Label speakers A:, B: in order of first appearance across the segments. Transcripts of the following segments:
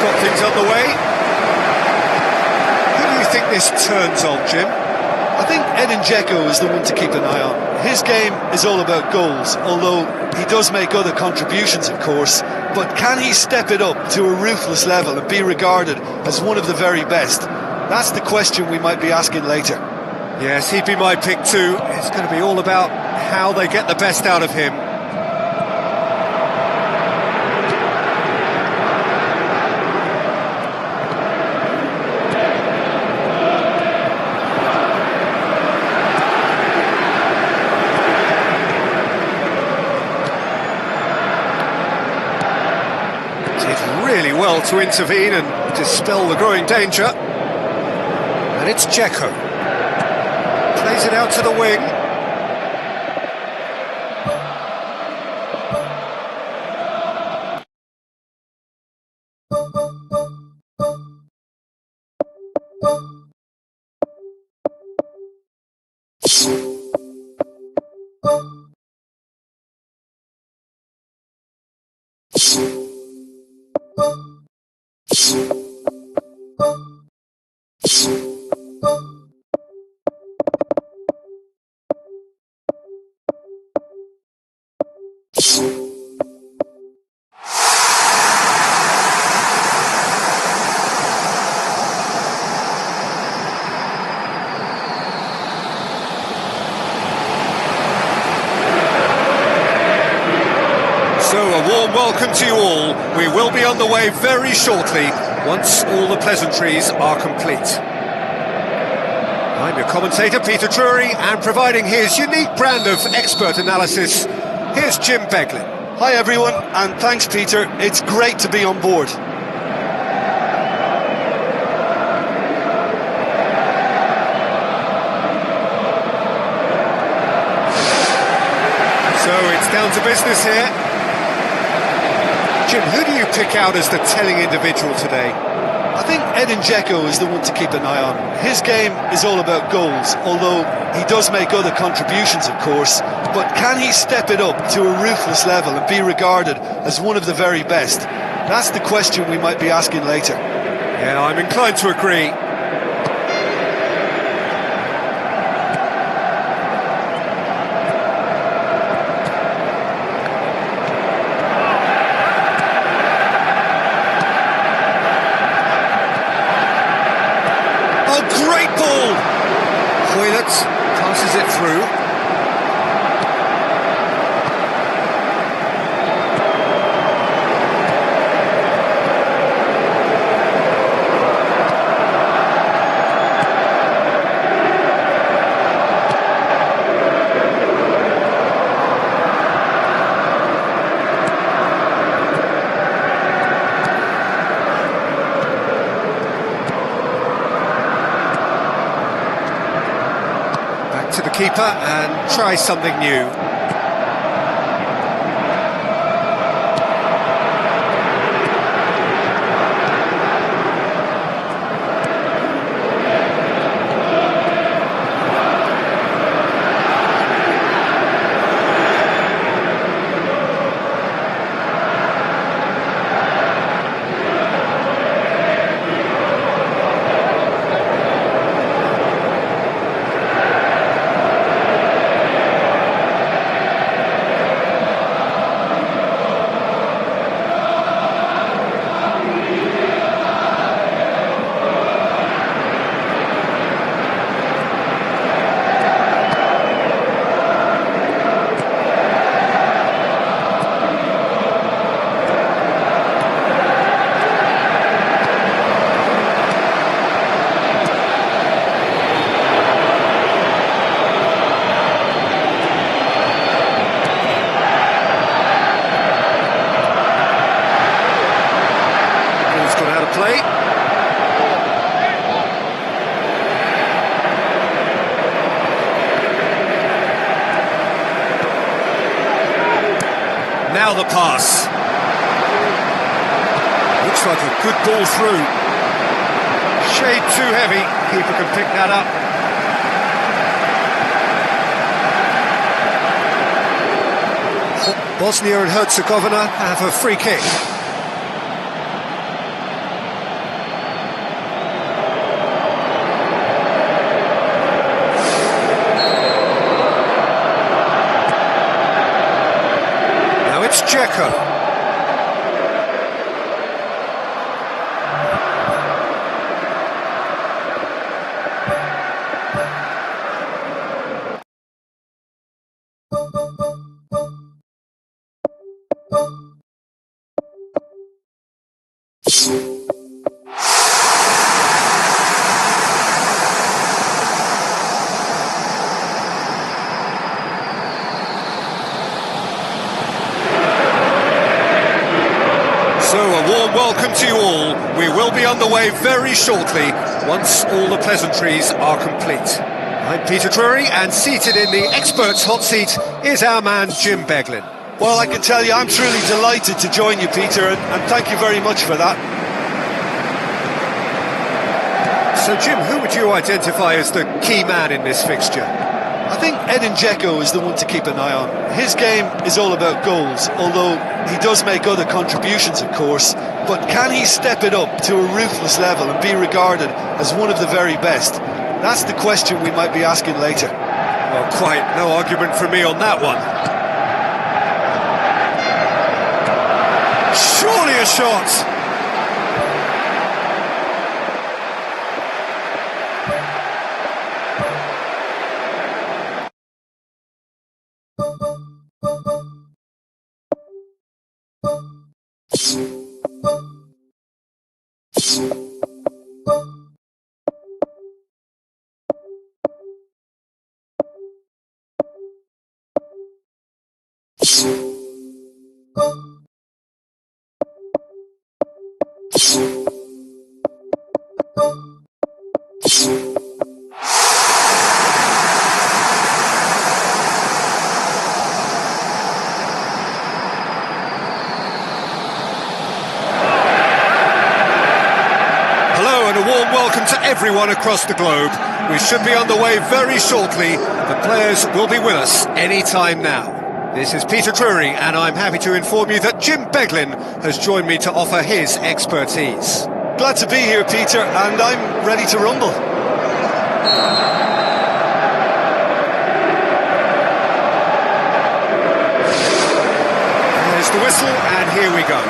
A: got things underway.
B: Who do you think this turns on, Jim? I think Edin Dzeko is the one to keep an eye on. His game is all about goals, although he does make other contributions, of course. But can he step it up to a ruthless level and be regarded as one of the very best? That's the question we might be asking later.
A: Yes, he'd be my pick too. It's going to be all about how they get the best out of him. Really well to intervene and dispel the growing danger. And it's Dzeko. Plays it out to the wing. So a warm welcome to you all. We will be on the way very shortly, once all the pleasantries are complete. I'm your commentator, Peter Drury, and providing his unique brand of expert analysis, here's Jim Beglin.
B: Hi everyone, and thanks Peter, it's great to be on board.
A: So it's down to business here. Jim, who do you pick out as the telling individual today?
B: I think Edin Dzeko is the one to keep an eye on. His game is all about goals, although he does make other contributions, of course. But can he step it up to a ruthless level and be regarded as one of the very best? That's the question we might be asking later.
A: Yeah, I'm inclined to agree. Great ball! Hoylett passes it through. To the keeper and try something new. Play. Now the pass. Looks like a good ball through. Shade too heavy. Keeper can pick that up. Bosnia and Herzegovina have a free kick. Dzeko. So a warm welcome to you all. We will be on the way very shortly, once all the pleasantries are complete. I'm Peter Drury, and seated in the experts' hot seat is our man Jim Beglin.
B: Well, I can tell you I'm truly delighted to join you, Peter, and thank you very much for that.
A: So Jim, who would you identify as the key man in this fixture?
B: I think Edin Dzeko is the one to keep an eye on. His game is all about goals, although he does make other contributions, of course. But can he step it up to a ruthless level and be regarded as one of the very best? That's the question we might be asking later.
A: Well, quite no argument from me on that one. Surely a shot! Welcome to everyone across the globe. We should be on the way very shortly. The players will be with us any time now. This is Peter Drury, and I'm happy to inform you that Jim Beglin has joined me to offer his expertise.
B: Glad to be here, Peter, and I'm ready to rumble.
A: There's the whistle, and here we go.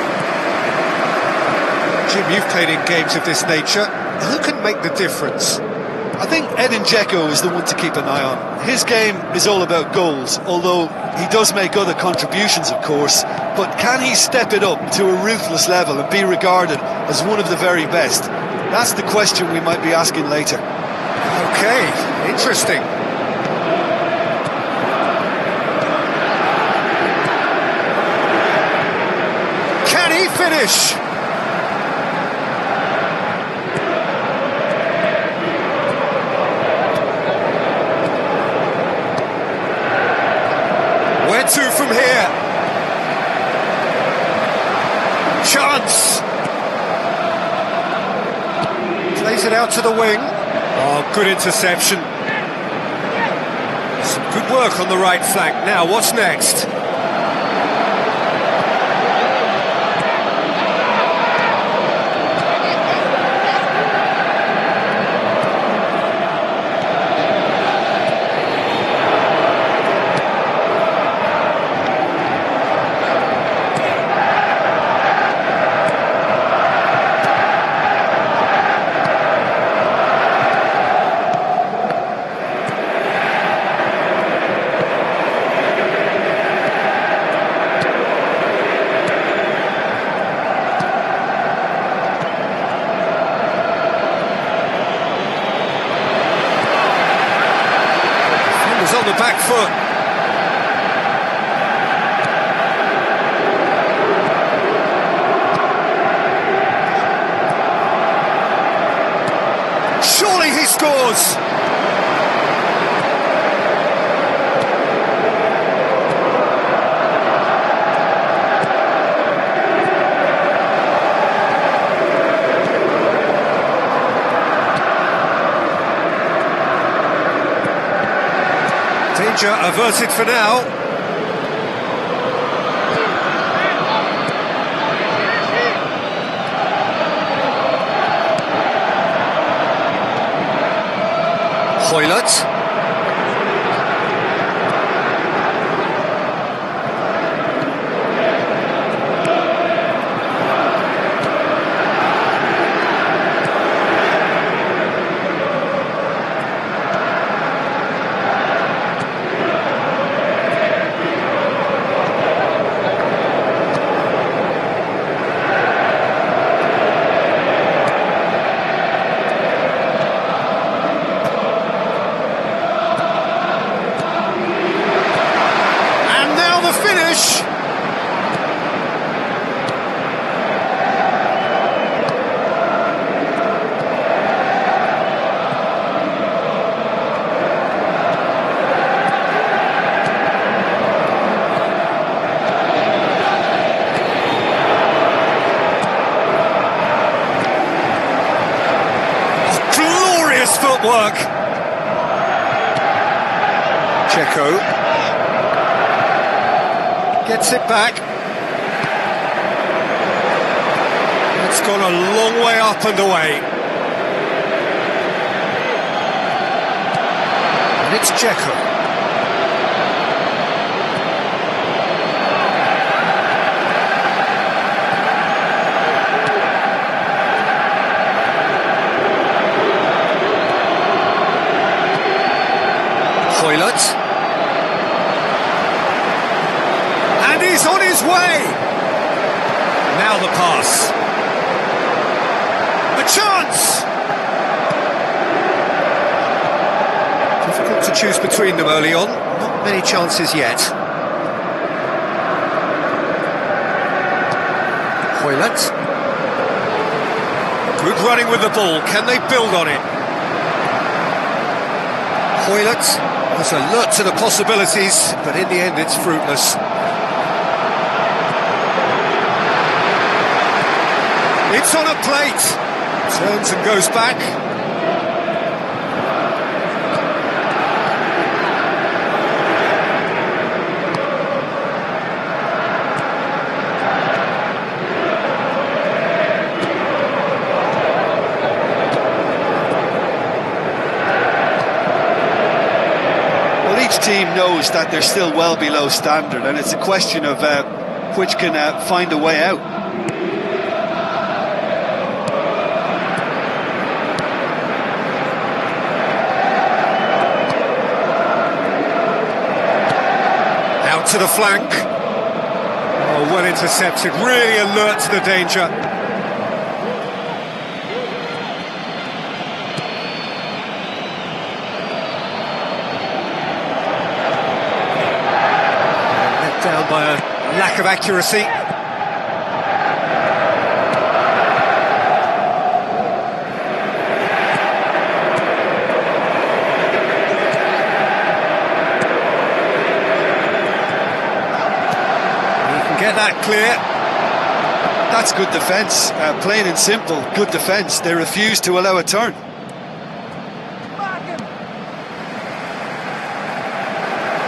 A: Jim, you've played in games of this nature. Who can make the difference?
B: I think Edin Dzeko is the one to keep an eye on. His game is all about goals, although he does make other contributions, of course. But can he step it up to a ruthless level and be regarded as one of the very best? That's the question we might be asking later.
A: Okay, interesting. Can he finish? Where to from here? Chance! Plays it out to the wing. Oh, good interception. Some good work on the right flank. Now, what's next? On the back foot. Surely he scores. Danger averted for now. Hoylett. at work. Checo gets it back. It's gone a long way up and away. And it's Checo. And he's on his way! Now the pass. A chance! Difficult to choose between them early on. Not many chances yet. Hoylett. Good running with the ball. Can they build on it? Hoylett was alert to the possibilities, but in the end it's fruitless. It's on a plate. Turns and goes back.
B: Team knows that they're still well below standard, and it's a question of which can find a way out.
A: Out to the flank. Oh, well intercepted, really alert to the danger. Down by a lack of accuracy. He can get that clear.
B: That's good defence, plain and simple, good defence. They refuse to allow a turn.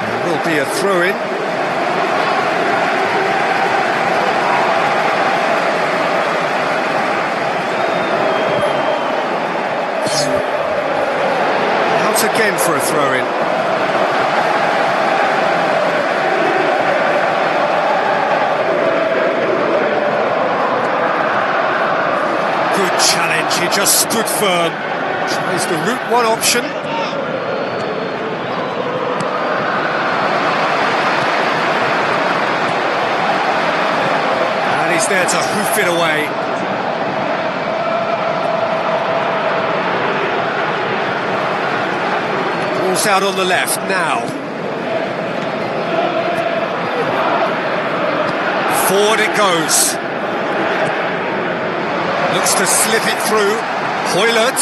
A: There will be a throw-in. Again for a throw-in. Good challenge, he just stood firm. Tries the route one option. And he's there to hoof it away. Out on the left now. Forward it goes. Looks to slip it through. Hoylett.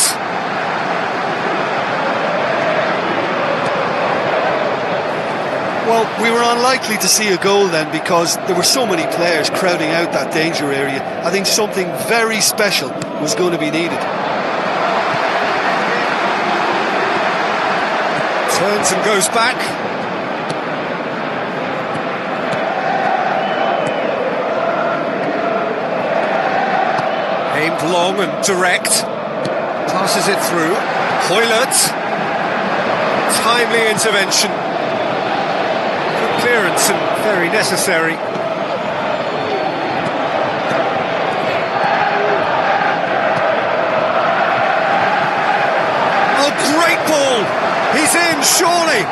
B: Well, we were unlikely to see a goal then because there were so many players crowding out that danger area. I think something very special was going to be needed.
A: Turns and goes back. Aimed long and direct. Passes it through. Hoylett. Timely intervention. Good clearance and very necessary. Oh, great ball! He's in, surely!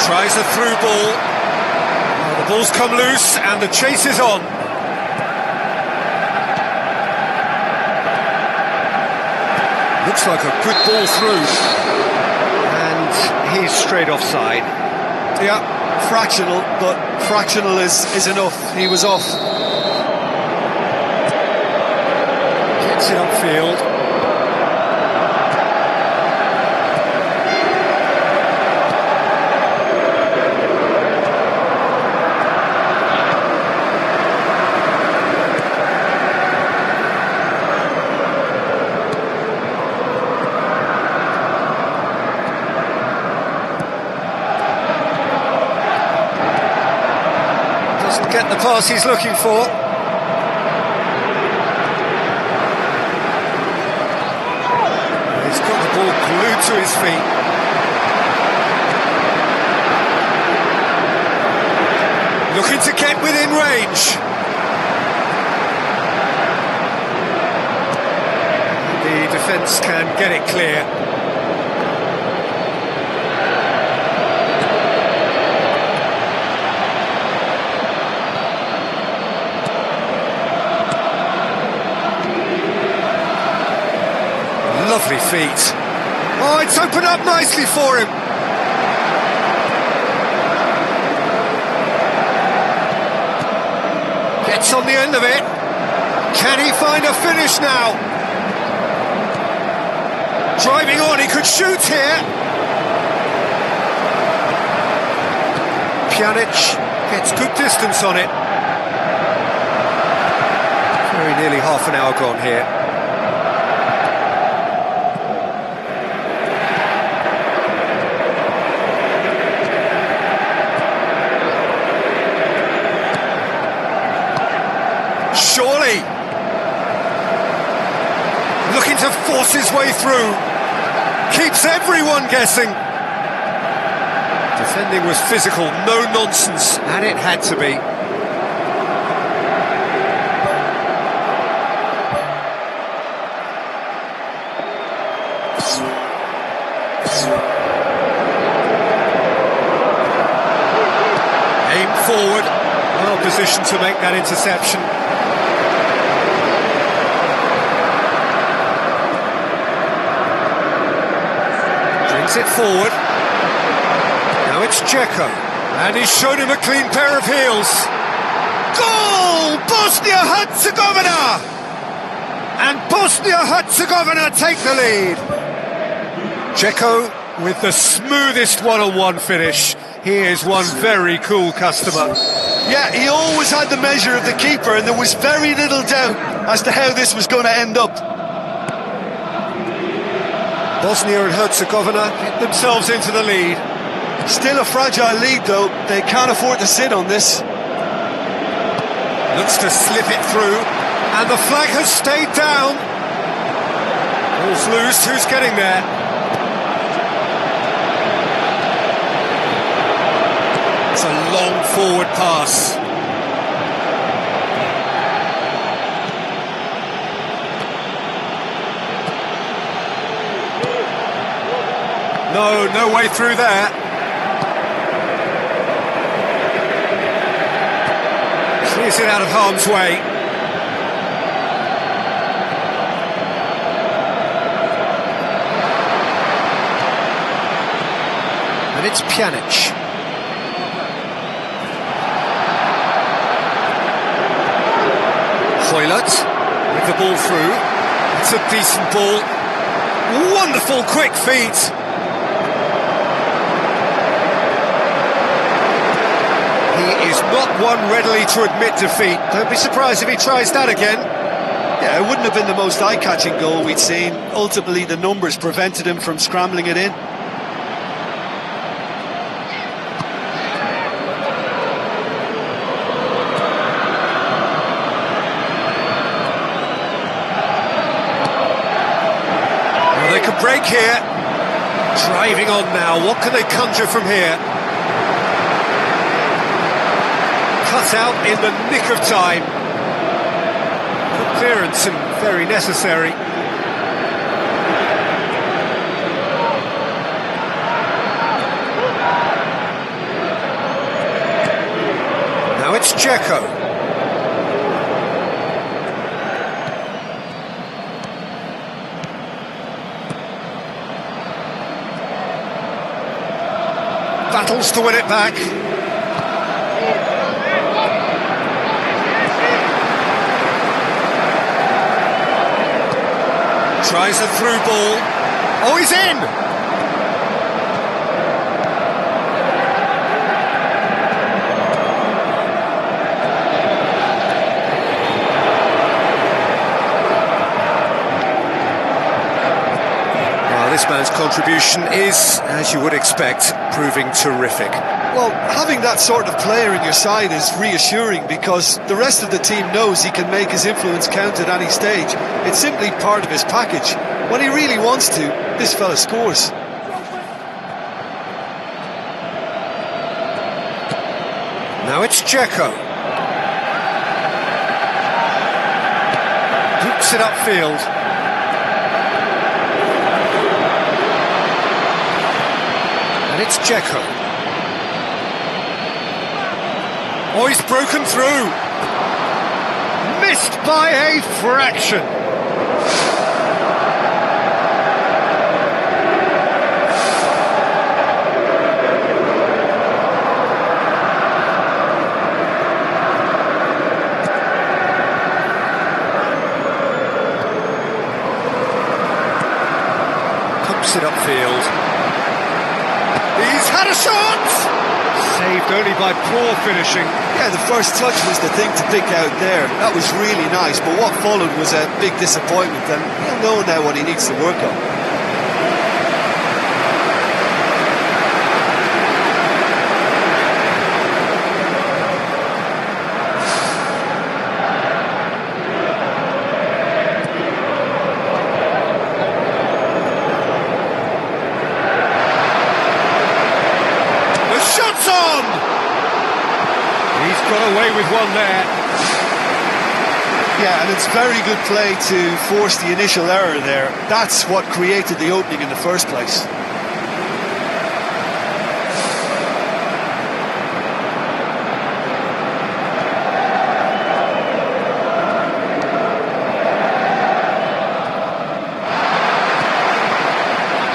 A: Tries a through ball. Oh, the ball's come loose and the chase is on. Looks like a good ball through. And he's straight offside.
B: Yeah. Fractional, but fractional is enough. He was off.
A: Gets it upfield. get the pass he's looking for. He's got the ball glued to his feet. Looking to get within range. The defence can get it clear. Lovely feet. Oh, it's opened up nicely for him. Gets on the end of it. Can he find a finish now? Driving on, he could shoot here. Pjanic gets good distance on it. Very nearly half an hour gone here. Surely looking to force his way through, keeps everyone guessing. Defending was physical, no nonsense, and it had to be. Aim forward, well positioned to make that interception. It forward. Now it's Dzeko, and he's shown him a clean pair of heels. Goal! Bosnia-Herzegovina! And Bosnia-Herzegovina take the lead. Dzeko with the smoothest one-on-one finish. He is one very cool customer.
B: Yeah, he always had the measure of the keeper, and there was very little doubt as to how this was going to end up.
A: Bosnia and Herzegovina get themselves into the lead.
B: Still a fragile lead, though. They can't afford to sit on this.
A: Looks to slip it through, and the flag has stayed down. Ball's loose, who's getting there? It's a long forward pass. No way through there. Clears it out of harm's way. And it's Pjanic. Hoylett with the ball through. It's a decent ball. Wonderful quick feet. He is not one readily to admit defeat. Don't be surprised if he tries that again.
B: Yeah, it wouldn't have been the most eye-catching goal we'd seen. Ultimately, the numbers prevented him from scrambling it in.
A: Well, they could break here. Driving on now. What can they conjure from here? Cut out in the nick of time. Good clearance and very necessary. Now it's Dzeko. Battles to win it back. Tries a through ball. Oh, he's in! Well, this man's contribution is, as you would expect, proving terrific.
B: Well, having that sort of player in your side is reassuring because the rest of the team knows he can make his influence count at any stage. It's simply part of his package. When he really wants to, this fella scores.
A: Now it's Dzeko. Hooks it upfield. And it's Dzeko. Oh, he's broken through. Missed by a fraction. Pumps it upfield. He's had a shot! Saved only by poor finishing.
B: Yeah, the first touch was the thing to pick out there. That was really nice, but what followed was a big disappointment, and he'll know now what he needs to work on.
A: Got away with one there.
B: Yeah, and it's very good play to force the initial error there. That's what created the opening in the first place.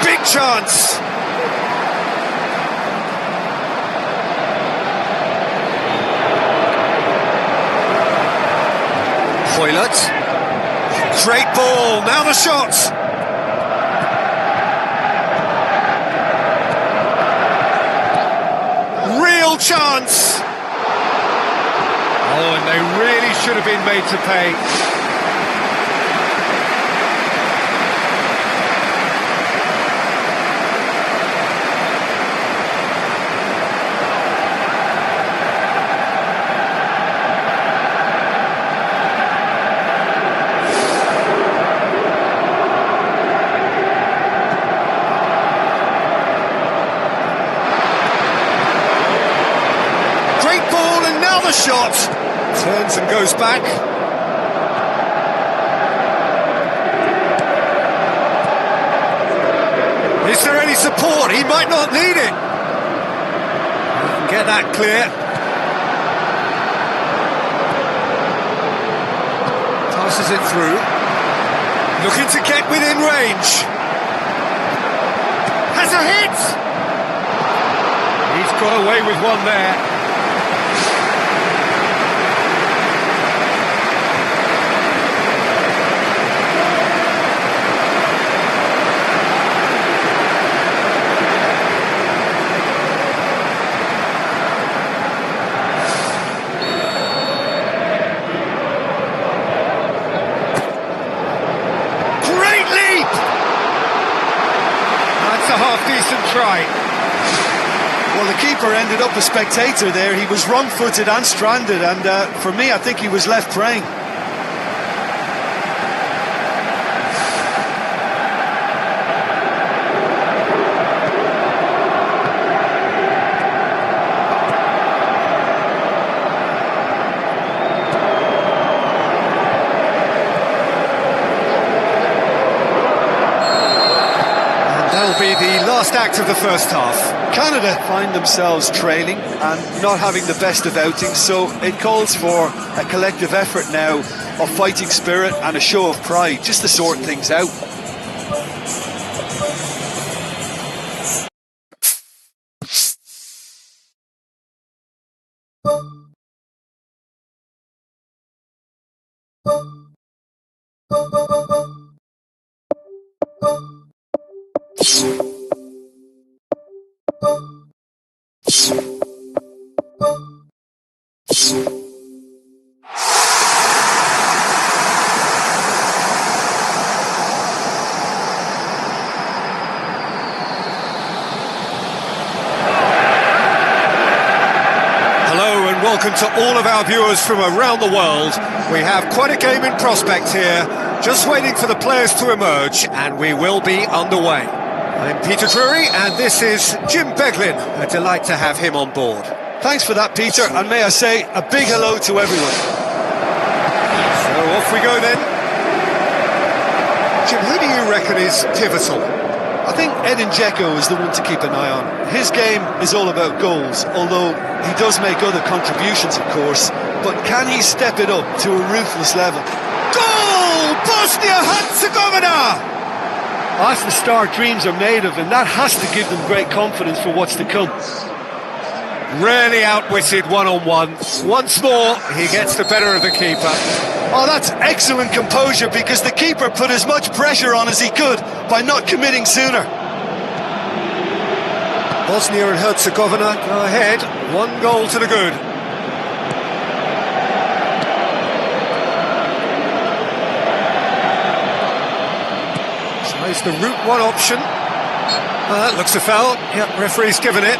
A: Big chance. Toilet. Great ball, now the shot! Real chance! Oh, and they really should have been made to pay. Shot turns and goes back. Is there any support? He might not need it. We can get that clear. Passes it through. Looking to get within range. Has a hit. He's got away with one there. A half-decent try.
B: Well, the keeper ended up a spectator there. He was wrong-footed and stranded, and for me, I think he was left praying.
A: Be the last act of the first half.
B: Canada find themselves trailing and not having the best of outings, so it calls for a collective effort now of fighting spirit and a show of pride, just to sort things out.
A: welcome to all of our viewers from around the world. We have quite a game in prospect here, just waiting for the players to emerge, and we will be underway. I'm Peter Drury, and this is Jim Beglin. A delight to have him on board.
B: Thanks for that, Peter, and may I say a big hello to everyone.
A: So off we go then. Jim, who do you reckon is pivotal?
B: I think Edin Dzeko is the one to keep an eye on. His game is all about goals, although he does make other contributions, of course. But can he step it up to a ruthless level?
A: Goal! Bosnia-Herzegovina!
B: That's the start dreams are made of, and that has to give them great confidence for what's to come.
A: Really outwitted one-on-one. Once more, he gets the better of the keeper.
B: Oh, that's excellent composure, because the keeper put as much pressure on as he could by not committing sooner.
A: Bosnia and Herzegovina go ahead, 1 goal to the good. Tries the route one option. That looks a foul. Yep, referee's given it.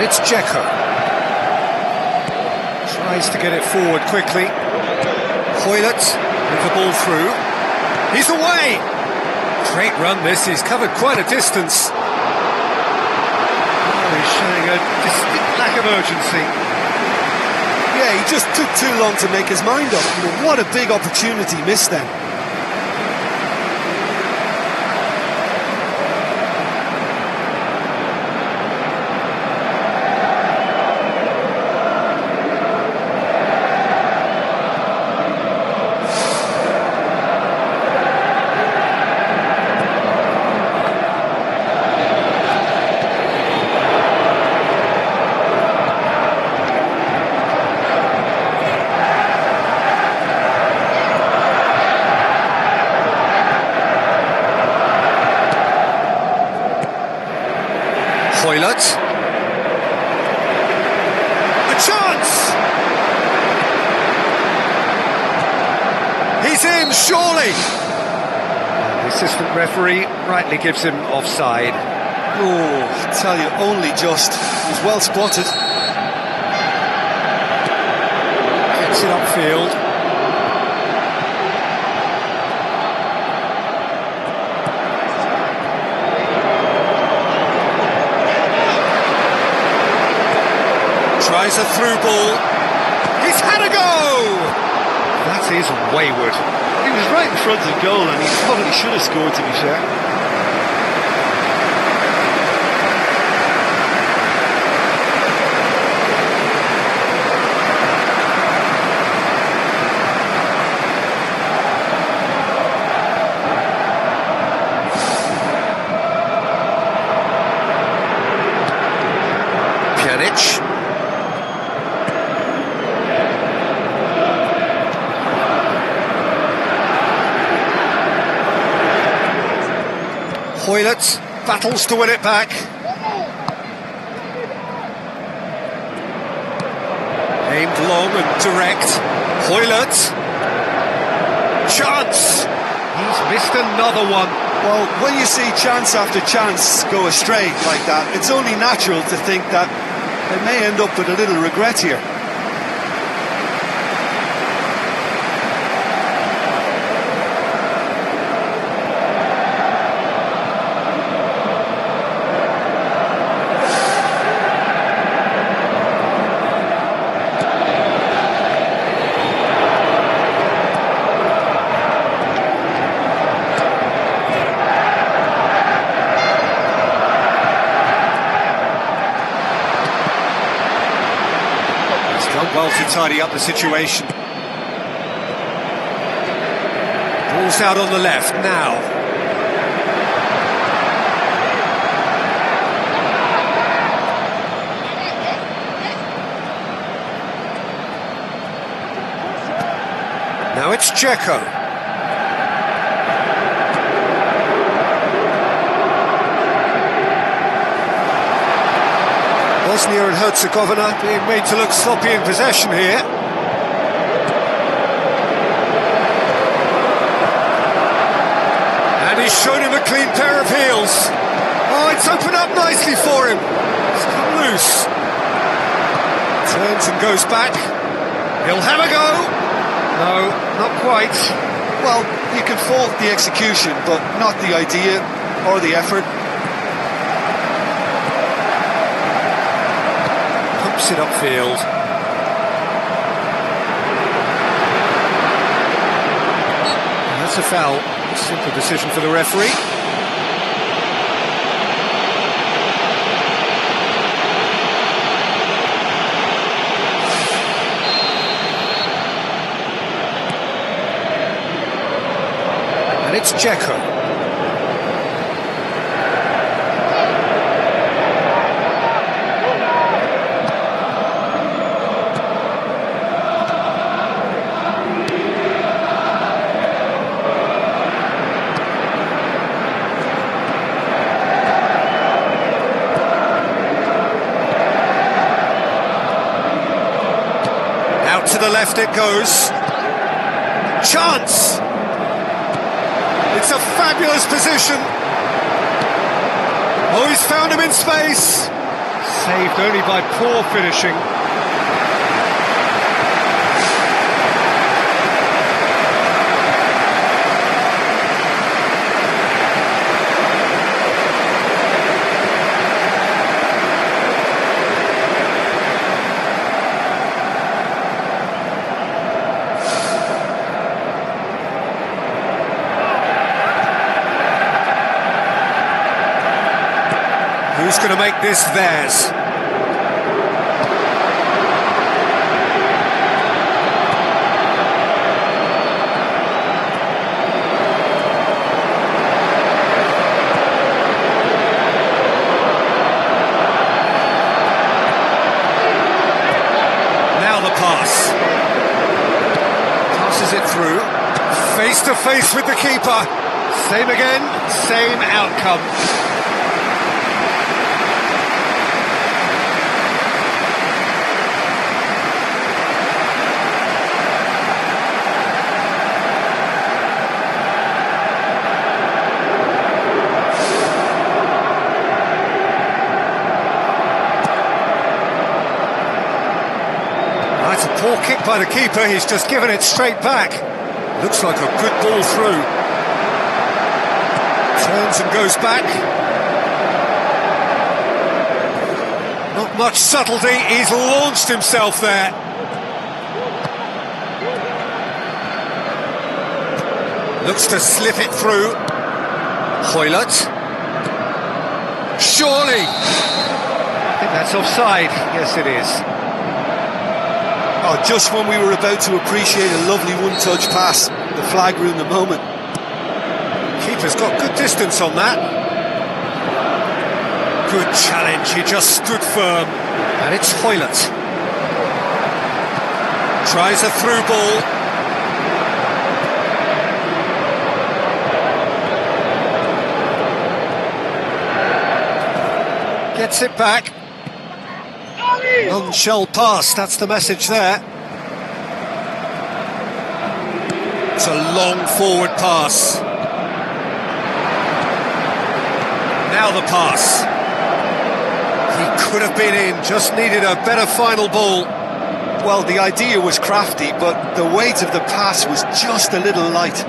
A: It's Dzeko. Tries to get it forward quickly. Hoylett with the ball through. He's away! Great run this, he's covered quite a distance. Oh, he's showing a distinct lack of urgency.
B: Yeah, he just took too long to make his mind up. You know, what a big opportunity missed then.
A: Hoylett. A chance! He's in, surely! The assistant referee rightly gives him offside.
B: Oh, I tell you, only just. It was well spotted.
A: Gets it upfield. Tries a through ball. He's had a go! That is wayward.
B: He was right in front of the goal, and he probably should have scored, to be fair.
A: Pjanic. Hoylett battles to win it back. Aimed long and direct. Hoylett. Chance! He's missed another one.
B: Well, when you see chance after chance go astray like that, it's only natural to think that they may end up with a little regret here.
A: Well to tidy up the situation. Ball's out on the left now. Now it's Dzeko. Bosnia and Herzegovina being made to look sloppy in possession here. he's shown him a clean pair of heels. Oh, it's opened up nicely for him. It's come loose. Turns and goes back. He'll have a go. No, not quite.
B: Well, you can fault the execution, but not the idea or the effort.
A: Pumps it upfield. That's a foul. A simple decision for the referee. And it's Dzeko. Out to the left it goes. Chance! It's a fabulous position. Oh, he's found him in space. Saved only by poor finishing. Who's going to make this theirs? Now the pass. Passes it through. Face to face with the keeper. Same again, same outcome. That's a poor kick by the keeper, he's just given it straight back. Looks like a good ball through. Turns and goes back. Not much subtlety, he's launched himself there. Looks to slip it through. Hoylett. Surely! I think that's offside. Yes, it is.
B: Oh, just when we were about to appreciate a lovely one-touch pass, the flag ruined the moment.
A: Keeper's got good distance on that. Good challenge, he just stood firm. And it's Hoylett. Tries a through ball. Gets it back. None shall pass, that's the message there. It's a long forward pass. Now the pass. He could have been in, just needed a better final ball.
B: Well, the idea was crafty, but the weight of the pass was just a little light.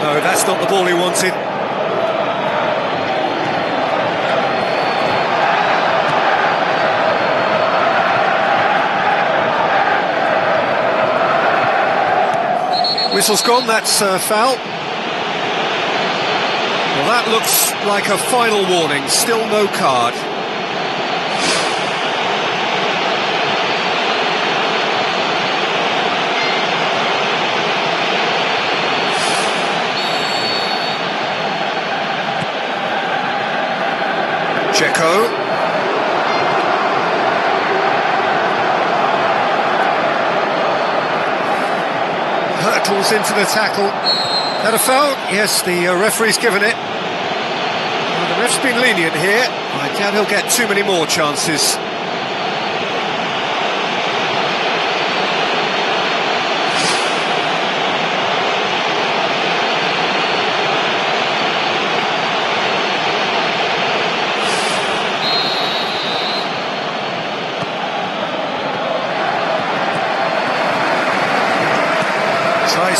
A: No, that's not the ball he wanted. Whistle's gone, that's a foul. Well, that looks like a final warning, still no card. Dzeko. Hurtles into the tackle. That a foul? Yes, the referee's given it. Well, the ref's been lenient here. I doubt he'll get too many more chances.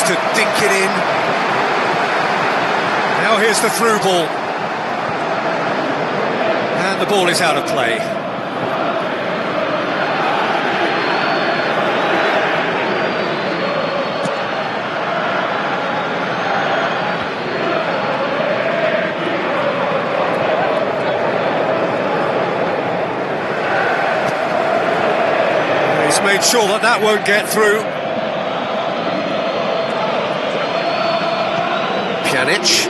A: to dink it in. Now here's the through ball. And the ball is out of play. He's made sure that that won't get through. Pjanic.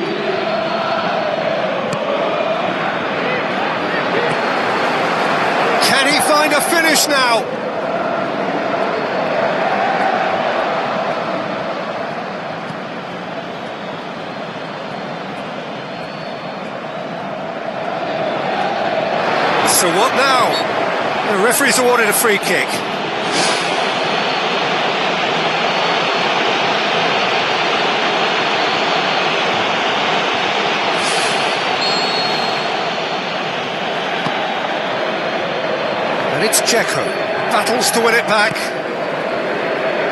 A: Can he find a finish now? So what now? The referee's awarded a free kick. And it's Dzeko, battles to win it back.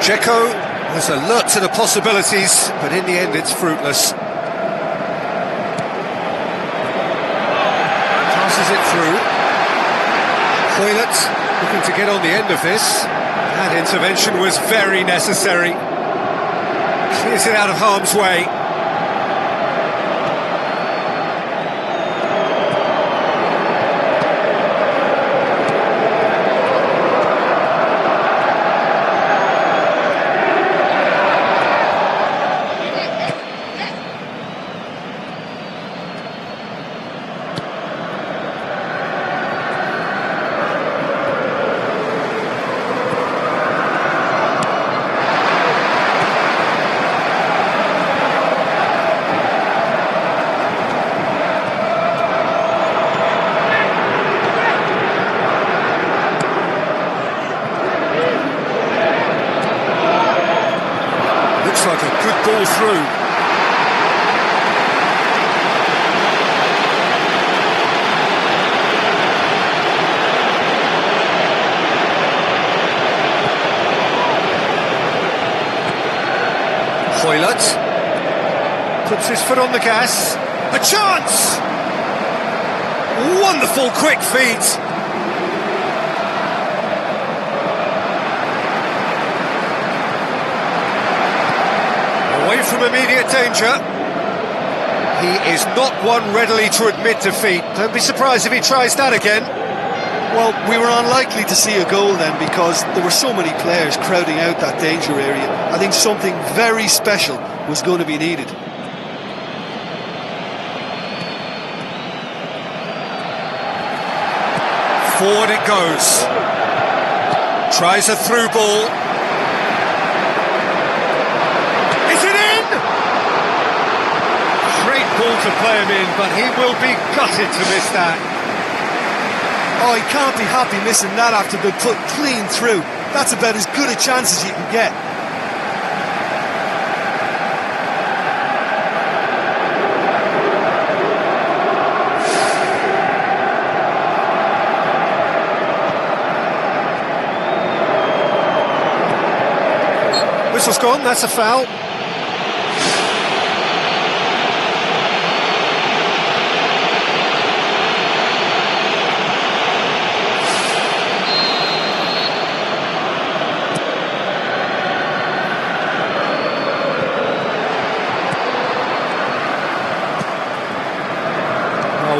A: Dzeko was alert to the possibilities, but in the end it's fruitless. Passes it through. Hoylett looking to get on the end of this. That intervention was very necessary. Clears it out of harm's way. Like a good ball through. Hoylett puts his foot on the gas. A chance! Wonderful quick feet. Away from immediate danger. He is not one readily to admit defeat. Don't be surprised if he tries that again.
B: Well, we were unlikely to see a goal then because there were so many players crowding out that danger area. I think something very special was going to be needed.
A: Forward it goes. Tries a through ball. Ball to play him in, but he will be gutted to miss that.
B: Oh, he can't be happy missing that after being put clean through. That's about as good a chance as you can get.
A: Whistle's gone, that's a foul.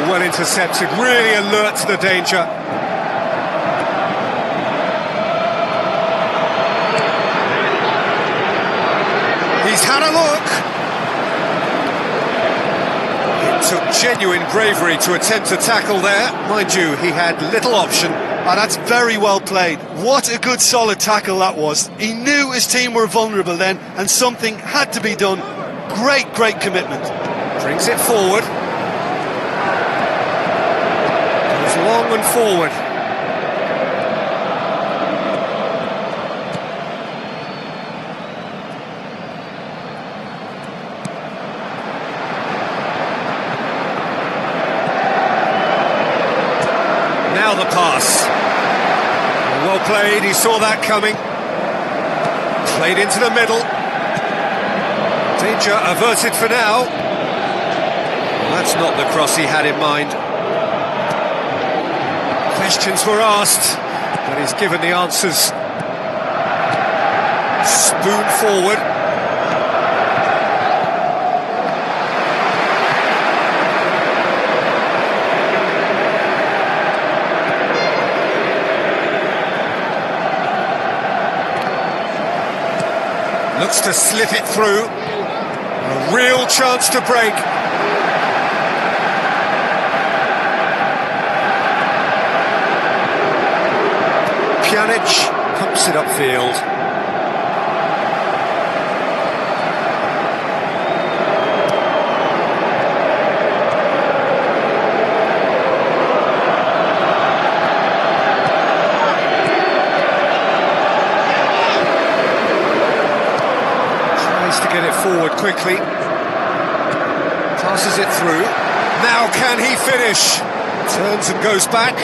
A: Well intercepted, really alert to the danger. He's had a look. It took genuine bravery to attempt to tackle there. Mind you, he had little option.
B: Oh, that's very well played. What a good solid tackle that was. He knew his team were vulnerable then, and something had to be done. Great commitment.
A: Brings it forward. Long and forward. Now the pass. Well played, he saw that coming. Played into the middle. Danger averted for now. Well, that's not the cross he had in mind. Questions were asked, but he's given the answers. Spoon forward. Looks to slip it through. A real chance to break. Pjanic pumps it upfield. Tries to get it forward quickly. Passes it through. Now can he finish? Turns and goes back.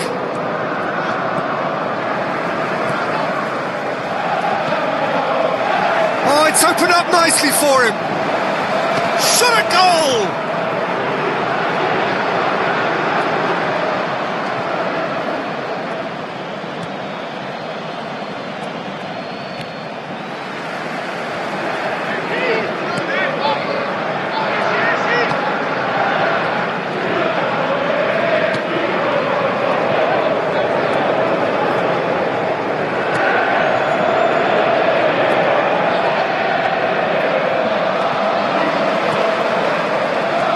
A: Oh, it's opened up nicely for him. Shot a goal!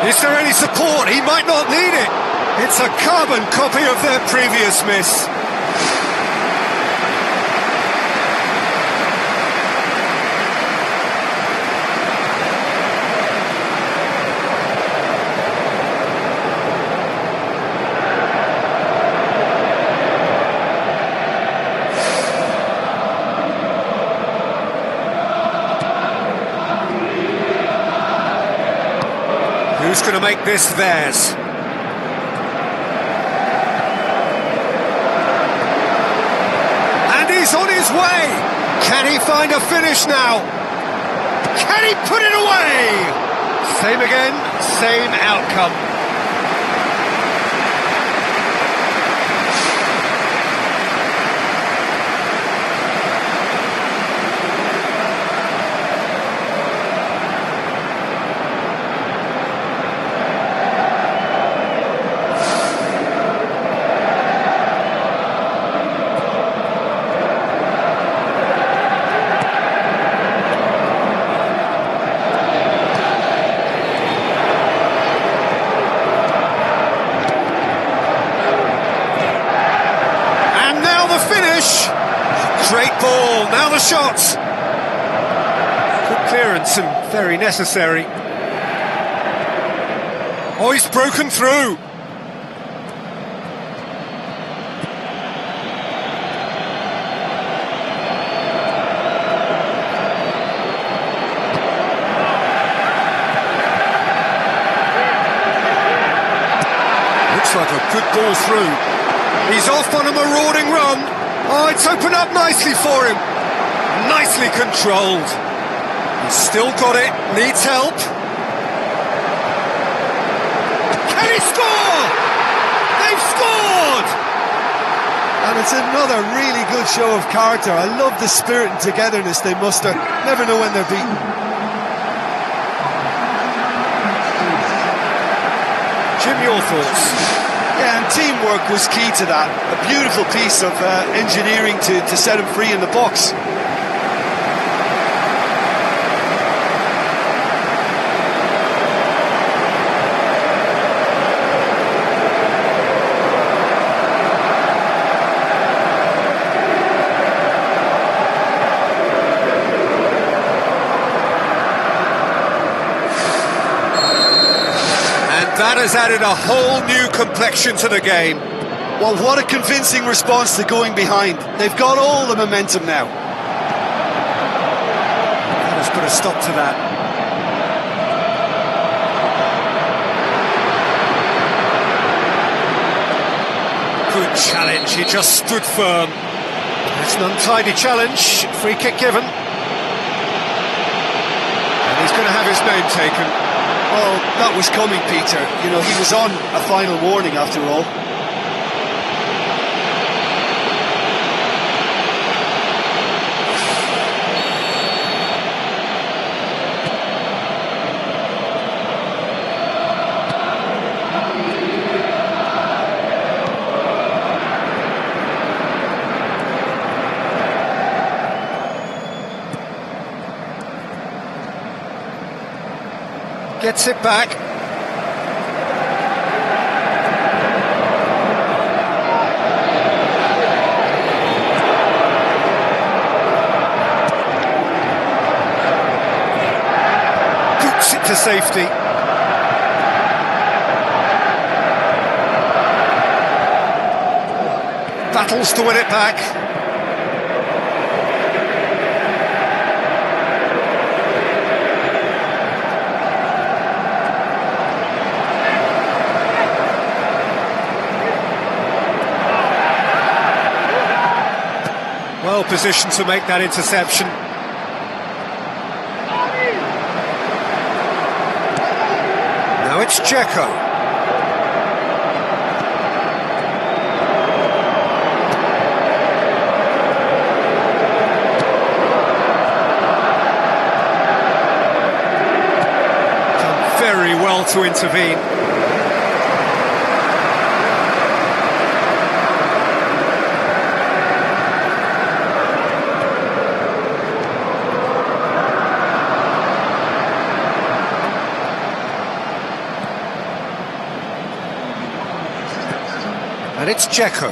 A: Is there any support? He might not need it. It's a carbon copy of their previous miss. Who's going to make this theirs? And he's on his way! Can he find a finish now? Can he put it away? Same again, same outcome. Great ball, now the shot! Good clearance and very necessary. Oh, he's broken through! Looks like a good ball through. He's off on a marauding run. Oh, it's opened up nicely for him. Nicely controlled. He's still got it. Needs help. Can he score? They've scored!
B: And it's another really good show of character. I love the spirit and togetherness they muster. Never know when they're beaten.
A: Jim, your thoughts?
B: Yeah, and teamwork was key to that. A beautiful piece of engineering to set him free in the box.
A: That has added a whole new complexion to the game.
B: Well, what a convincing response to going behind. They've got all the momentum now.
A: That has put a stop to that. Good challenge, he just stood firm. It's an untidy challenge, free kick given. And he's going to have his name taken.
B: Well, that was coming, Peter. You know, he was on a final warning after all.
A: Gets it back. Boots it to safety. Battles to win it back. Well positioned to make that interception. Now it's Dzeko. Done very well to intervene. And it's Dzeko.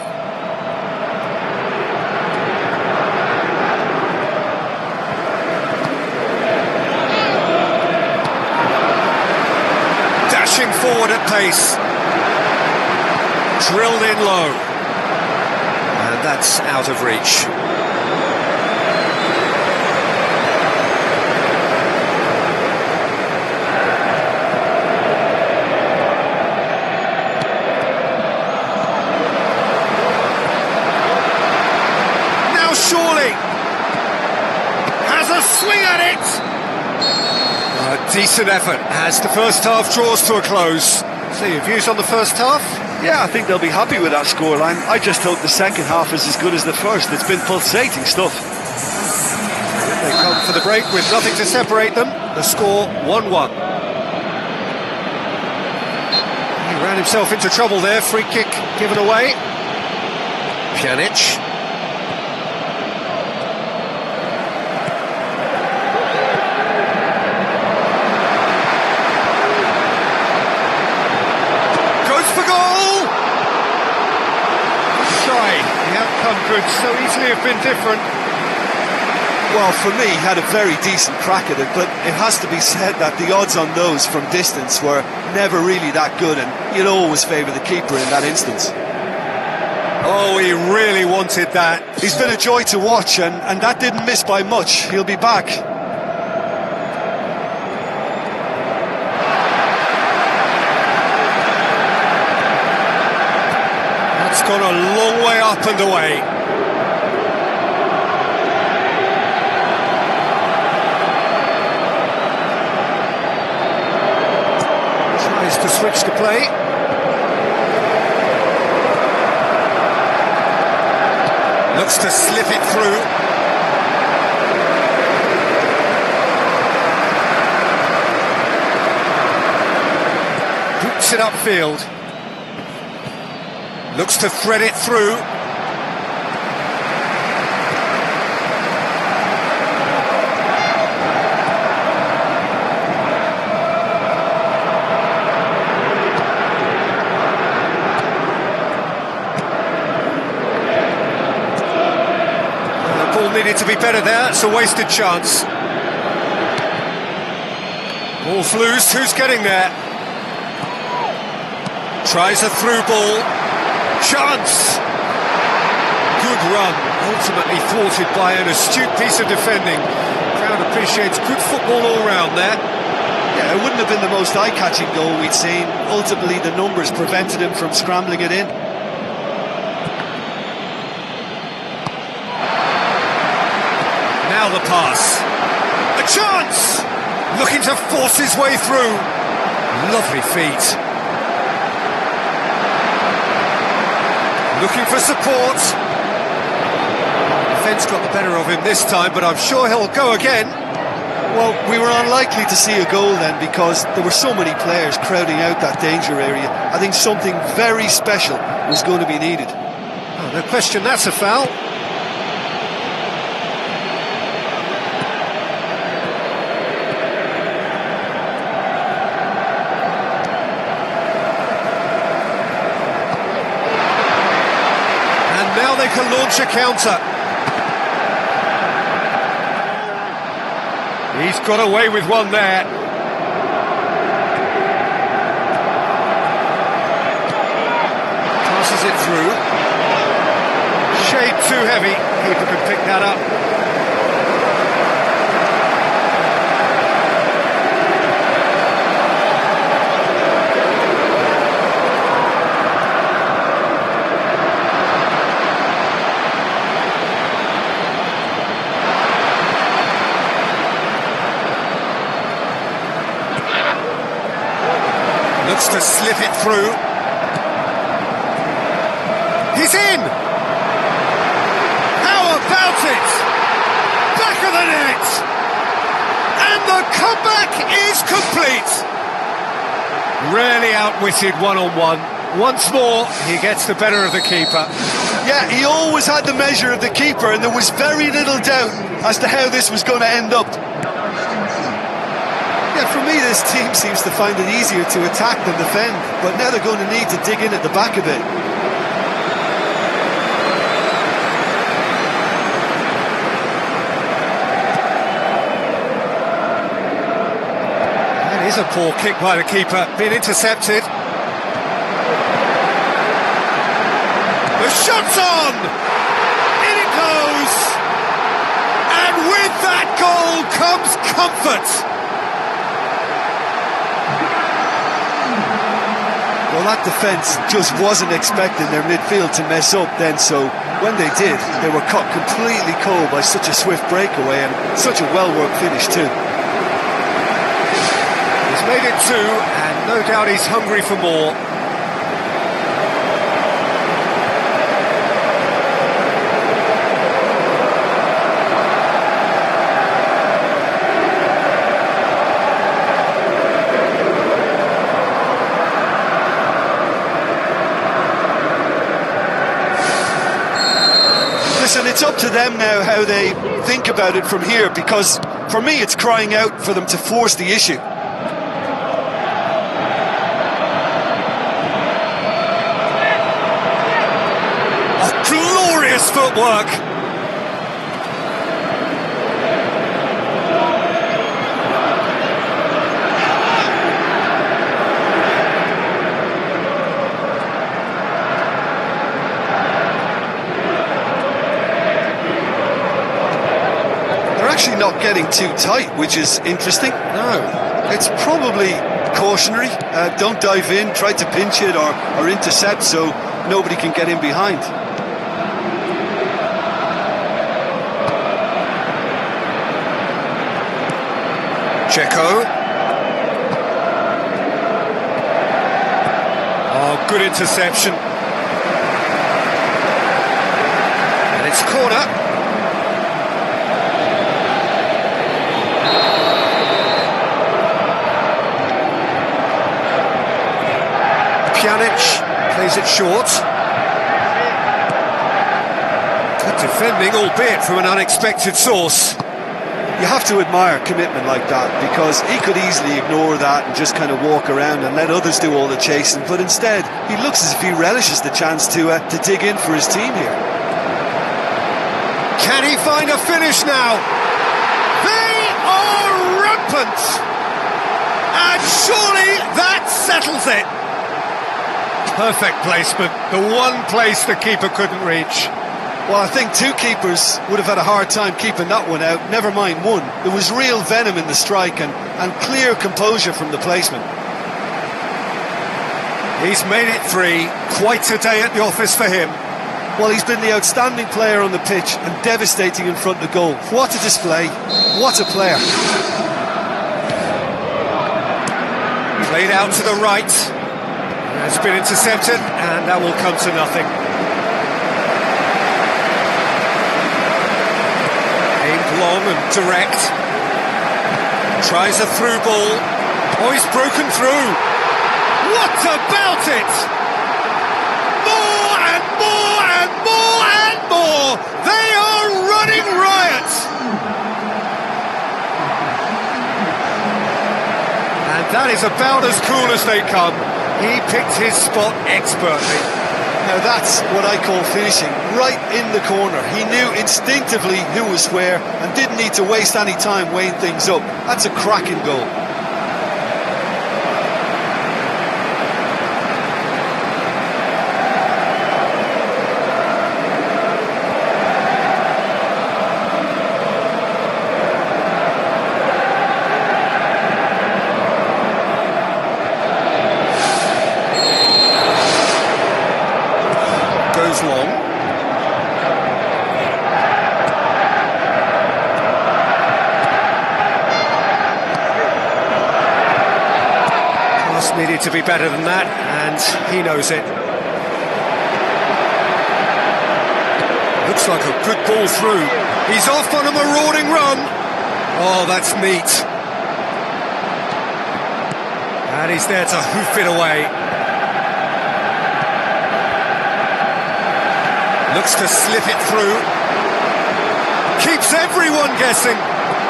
A: Dashing forward at pace. Drilled in low. And that's out of reach. Surely has a swing at it. A decent effort as the first half draws to a close. So your views on the first half?
B: Yeah, I think they'll be happy with that scoreline. I just hope the second half is as good as the first. It's been pulsating stuff.
A: They come for the break with nothing to separate them. The score 1-1. He ran himself into trouble there. Free kick given away. Pjanic. Could so easily have been different.
B: Well, for me, he had a very decent crack at it, but it has to be said that the odds on those from distance were never really that good, and you'd always favour the keeper in that instance.
A: Oh, he really wanted that.
B: He's been a joy to watch, and that didn't miss by much. He'll be back.
A: That's gone a long way up and away. To switch to play. Looks to slip it through. Boots it upfield. Looks to thread it through. Needed to be better there, it's a wasted chance. Ball's loose, who's getting there? Tries a through ball. Chance! Good run, ultimately thwarted by an astute piece of defending. Crowd appreciates good football all round there.
B: Yeah, it wouldn't have been the most eye-catching goal we'd seen. Ultimately, the numbers prevented him from scrambling it in.
A: Now the pass. A chance! Looking to force his way through. Lovely feet. Looking for support. Defence got the better of him this time, but I'm sure he'll go again.
B: Well, we were unlikely to see a goal then because there were so many players crowding out that danger area. I think something very special was going to be needed.
A: Oh, no question, that's a foul. And now they can launch a counter. He's got away with one there. Passes it through. Shade too heavy. Keeper can pick that up. Looks to slip it through. He's in! How about it? Back of the net! And the comeback is complete! Rarely outwitted one-on-one. Once more, he gets the better of the keeper.
B: Yeah, he always had the measure of the keeper, and there was very little doubt as to how this was going to end up. Yeah, for me, this team seems to find it easier to attack than defend, but now they're going to need to dig in at the back a bit.
A: That is a poor kick by the keeper, being intercepted. The shot's on! In it goes! And with that goal comes comfort!
B: Well, that defence just wasn't expecting their midfield to mess up then, so when they did, they were caught completely cold by such a swift breakaway and such a well-worked finish too.
A: He's made it two, and no doubt he's hungry for more.
B: Listen, it's up to them now how they think about it from here, because for me it's crying out for them to force the issue.
A: Oh, glorious footwork!
B: Actually not getting too tight, which is interesting.
A: No.
B: It's probably cautionary. Don't dive in, try to pinch it or intercept so nobody can get in behind.
A: Checo. Oh, good interception. And it's corner. Pjanic plays it short. Good defending, albeit from an unexpected source.
B: You have to admire commitment like that, because he could easily ignore that and just kind of walk around and let others do all the chasing, but instead he looks as if he relishes the chance to dig in for his team here.
A: Can he find a finish now? They are rampant! And surely that settles it! Perfect placement, the one place the keeper couldn't reach.
B: Well, I think two keepers would have had a hard time keeping that one out, never mind one. There was real venom in the strike and clear composure from the placement.
A: He's made it three, quite a day at the office for him.
B: Well, he's been the outstanding player on the pitch and devastating in front of goal. What a display, what a player.
A: Played out to the right. It's been intercepted, and that will come to nothing. Aimed long and direct. Tries a through ball. Oh, he's broken through. What about it? More and more and more and more. They are running riot. And that is about as cool as they come. He picked his spot expertly.
B: Now that's what I call finishing, right in the corner. He knew instinctively who was where and didn't need to waste any time weighing things up. That's a cracking goal.
A: Long. Pass needed to be better than that, and he knows it. Looks like a good ball through. He's off on a marauding run. Oh, that's neat. And he's there to hoof it away. Looks to slip it through. Keeps everyone guessing.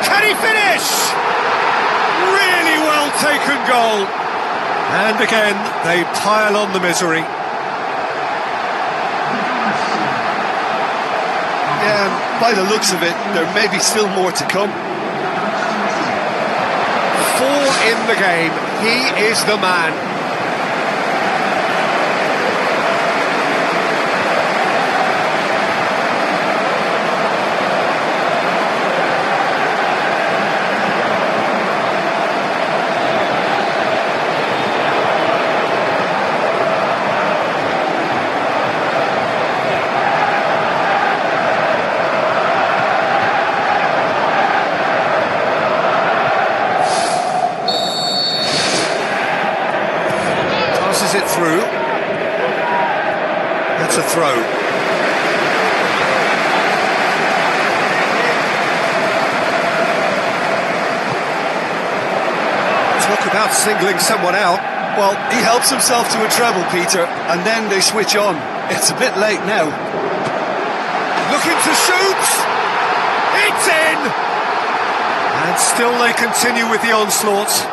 A: Can he finish? Really well taken goal. And again, they pile on the misery.
B: Yeah, by the looks of it, there may be still more to come.
A: 4 in the game. He is the man. It through. That's a throw. Talk about singling someone out.
B: Well, he helps himself to a treble, Peter, and then they switch on. It's a bit late now.
A: Looking to shoot. It's in. And still they continue with the onslaught.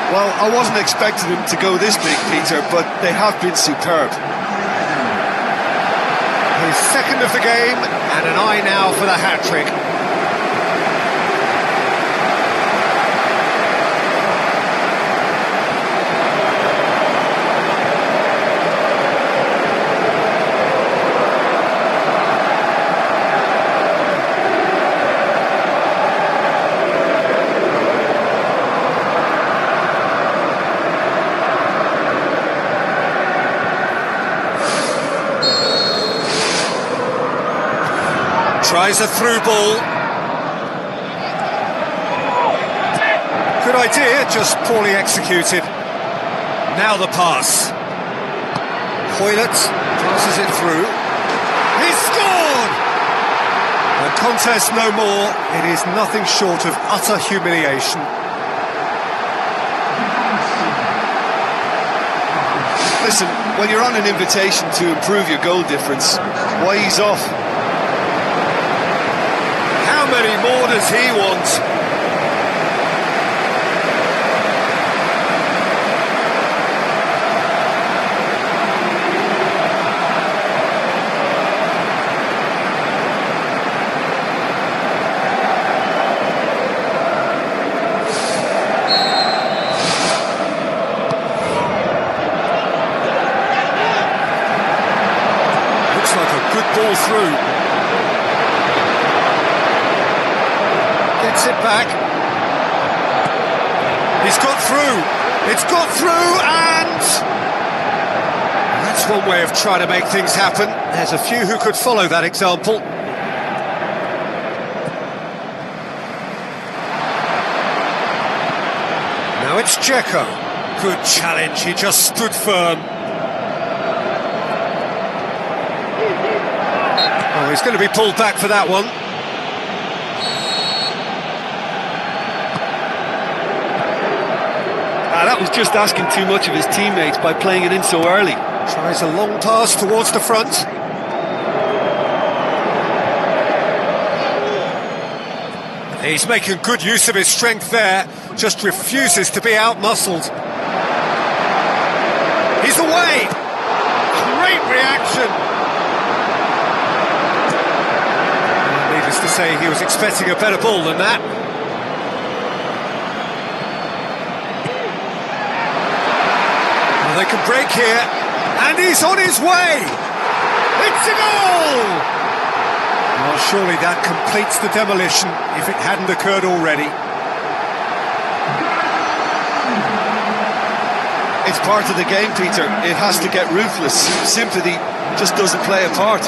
B: Well, I wasn't expecting them to go this big, Peter, but they have been superb.
A: His second of the game, and an eye now for the hat-trick. Tries a through ball. Good idea, just poorly executed. Now the pass. Hoylett passes it through. He's scored! A contest no more. It is nothing short of utter humiliation.
B: Listen, when you're on an invitation to improve your goal difference, why ease off?
A: How many more does he want? Looks like a good ball through. Gets it back. He's got through. It's got through, and that's one way of trying to make things happen. There's a few who could follow that example. It's Dzeko. Good challenge, he just stood firm. Oh, he's going to be pulled back for that one.
B: That was just asking too much of his teammates by playing it in so early.
A: Tries a long pass towards the front. He's making good use of his strength there, just refuses to be out-muscled. He's away! Great reaction! Needless to say, he was expecting a better ball than that. Well, they can break here, and he's on his way! It's a goal! Well, surely that completes the demolition, if it hadn't occurred already.
B: It's part of the game, Peter. It has to get ruthless. Sympathy just doesn't play a part.